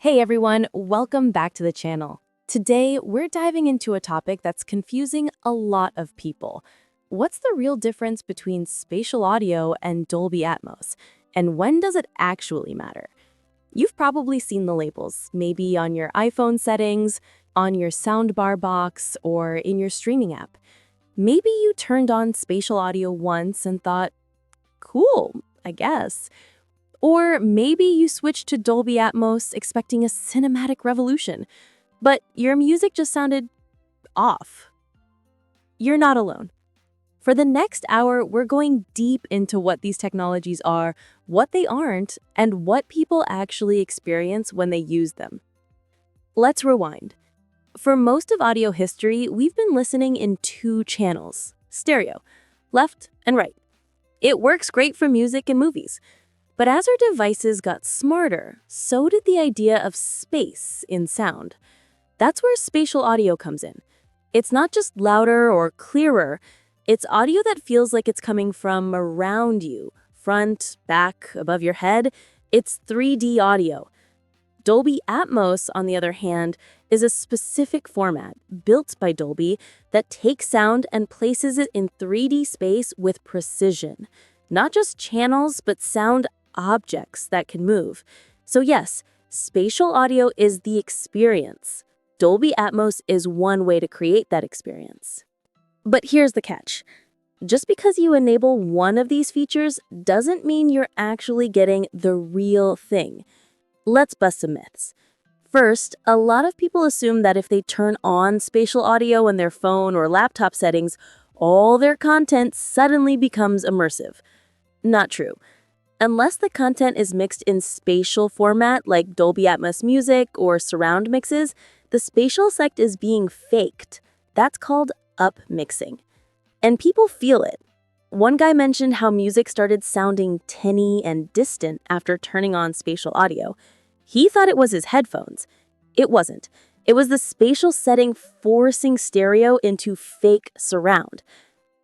Hey everyone, welcome back to the channel. Today, we're diving into a topic that's confusing a lot of people. What's the real difference between spatial audio and Dolby Atmos? And when does it actually matter? You've probably seen the labels, maybe on your iPhone settings, on your soundbar box, or in your streaming app. Maybe you turned on spatial audio once and thought, cool, I guess. Or maybe you switched to Dolby Atmos expecting a cinematic revolution, but your music just sounded off. You're not alone. For the next hour, we're going deep into what these technologies are, what they aren't, and what people actually experience when they use them. Let's rewind. For most of audio history, we've been listening in two channels, stereo, left and right. It works great for music and movies. But as our devices got smarter, so did the idea of space in sound. That's where spatial audio comes in. It's not just louder or clearer, it's audio that feels like it's coming from around you, front, back, above your head. It's 3D audio. Dolby Atmos, on the other hand, is a specific format built by Dolby that takes sound and places it in 3D space with precision. Not just channels, but sound objects that can move. So yes, spatial audio is the experience. Dolby Atmos is one way to create that experience. But here's the catch. Just because you enable one of these features doesn't mean you're actually getting the real thing. Let's bust some myths. First, a lot of people assume that if they turn on spatial audio in their phone or laptop settings, all their content suddenly becomes immersive. Not true. Unless the content is mixed in spatial format like Dolby Atmos music or surround mixes, the spatial effect is being faked. That's called upmixing. And people feel it. One guy mentioned how music started sounding tinny and distant after turning on spatial audio. He thought it was his headphones. It wasn't. It was the spatial setting forcing stereo into fake surround.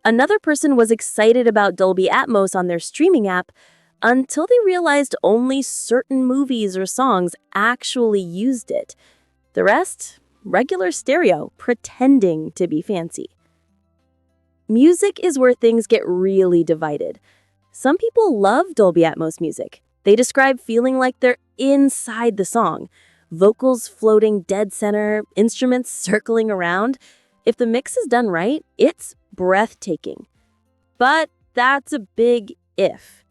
Another person was excited about Dolby Atmos on their streaming app, until they realized only certain movies or songs actually used it. The rest, regular stereo, pretending to be fancy. Music is where things get really divided. Some people love Dolby Atmos music. They describe feeling like they're inside the song. Vocals floating dead center, instruments circling around. If the mix is done right, it's breathtaking. But that's a big if.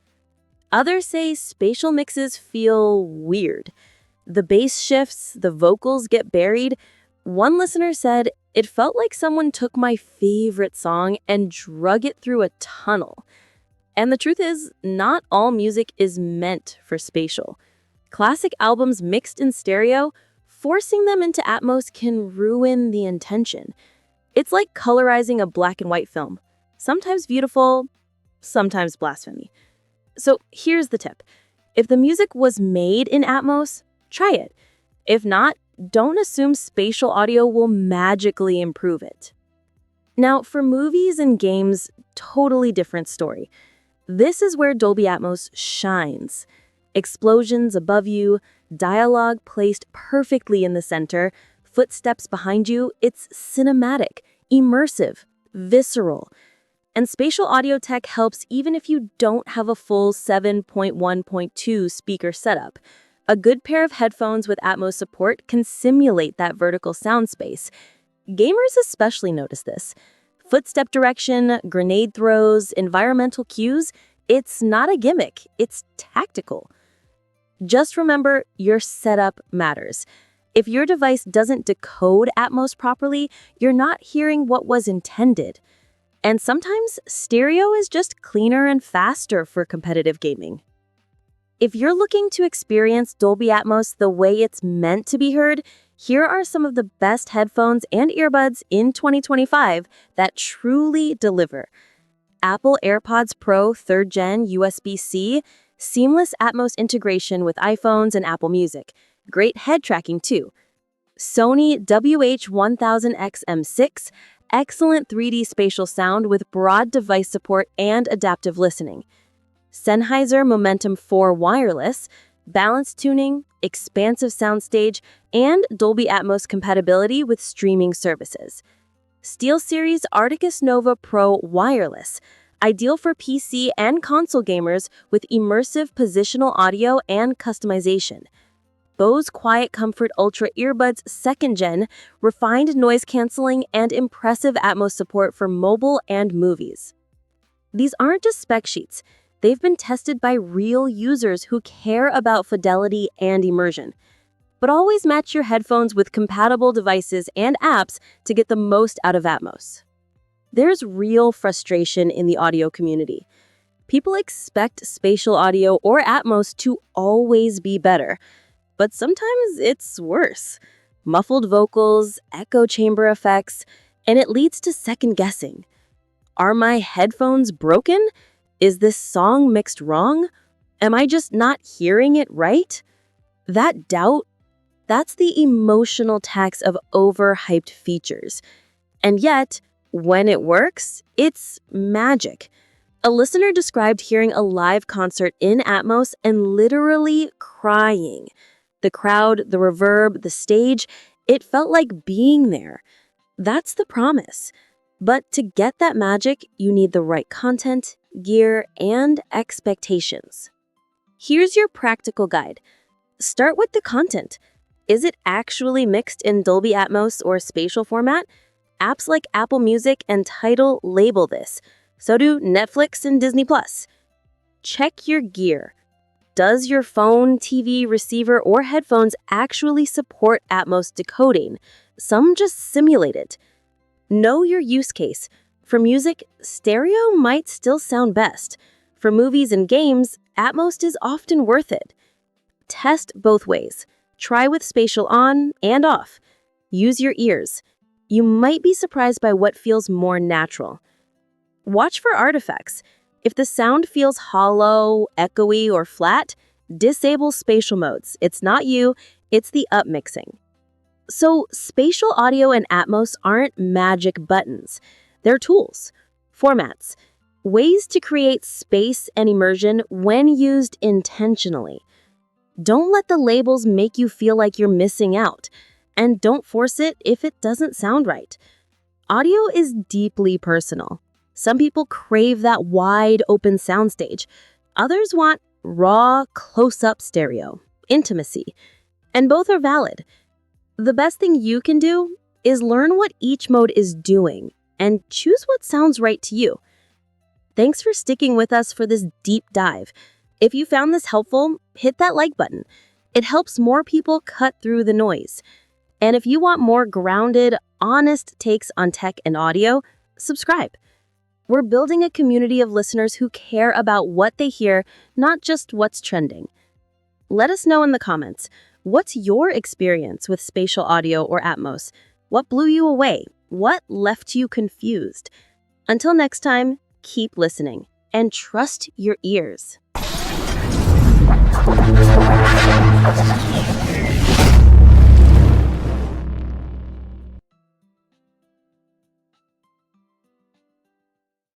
Others say spatial mixes feel weird. The bass shifts, the vocals get buried. One listener said, "It felt like someone took my favorite song and drug it through a tunnel." And the truth is, not all music is meant for spatial. Classic albums mixed in stereo, forcing them into Atmos can ruin the intention. It's like colorizing a black and white film. Sometimes beautiful, sometimes blasphemy. So here's the tip. If the music was made in Atmos, try it. If not, don't assume spatial audio will magically improve it. Now, for movies and games, totally different story. This is where Dolby Atmos shines. Explosions above you, dialogue placed perfectly in the center, footsteps behind you. It's cinematic, immersive, visceral. And spatial audio tech helps even if you don't have a full 7.1.2 speaker setup. A good pair of headphones with Atmos support can simulate that vertical sound space. Gamers especially notice this. Footstep direction, grenade throws, environmental cues, it's not a gimmick, it's tactical. Just remember, your setup matters. If your device doesn't decode Atmos properly, you're not hearing what was intended. And sometimes, stereo is just cleaner and faster for competitive gaming. If you're looking to experience Dolby Atmos the way it's meant to be heard, here are some of the best headphones and earbuds in 2025 that truly deliver. Apple AirPods Pro 3rd Gen USB-C, seamless Atmos integration with iPhones and Apple Music. Great head tracking too. Sony WH-1000X-M6, excellent 3D spatial sound with broad device support and adaptive listening. Sennheiser Momentum 4 wireless, balanced tuning, expansive soundstage, and Dolby Atmos compatibility with streaming services. SteelSeries Arcticus Nova Pro Wireless, ideal for PC and console gamers with immersive positional audio and customization. Bose Quiet Comfort Ultra Earbuds 2nd Gen, refined noise canceling and impressive Atmos support for mobile and movies. These aren't just spec sheets. They've been tested by real users who care about fidelity and immersion. But always match your headphones with compatible devices and apps to get the most out of Atmos. There's real frustration in the audio community. People expect spatial audio or Atmos to always be better, but sometimes it's worse. Muffled vocals, echo chamber effects, and it leads to second guessing. Are my headphones broken? Is this song mixed wrong? Am I just not hearing it right? That doubt, that's the emotional tax of overhyped features. And yet, when it works, it's magic. A listener described hearing a live concert in Atmos and literally crying. The crowd, the reverb, the stage, it felt like being there. That's the promise. But to get that magic, you need the right content, gear, and expectations. Here's your practical guide. Start with the content. Is it actually mixed in Dolby Atmos or spatial format? Apps like Apple Music and Tidal label this. So do Netflix and Disney+. Check your gear. Does your phone, TV, receiver, or headphones actually support Atmos decoding? Some just simulate it. Know your use case. For music, stereo might still sound best. For movies and games, Atmos is often worth it. Test both ways. Try with spatial on and off. Use your ears. You might be surprised by what feels more natural. Watch for artifacts. If the sound feels hollow, echoey, or flat, disable spatial modes. It's not you, it's the upmixing. So, spatial audio and Atmos aren't magic buttons. They're tools, formats, ways to create space and immersion when used intentionally. Don't let the labels make you feel like you're missing out, and don't force it if it doesn't sound right. Audio is deeply personal. Some people crave that wide open soundstage. Others want raw, close-up stereo, intimacy, and both are valid. The best thing you can do is learn what each mode is doing and choose what sounds right to you. Thanks for sticking with us for this deep dive. If you found this helpful, hit that like button. It helps more people cut through the noise. And if you want more grounded, honest takes on tech and audio, subscribe. We're building a community of listeners who care about what they hear, not just what's trending. Let us know in the comments, what's your experience with spatial audio or Atmos? What blew you away? What left you confused? Until next time, keep listening and trust your ears.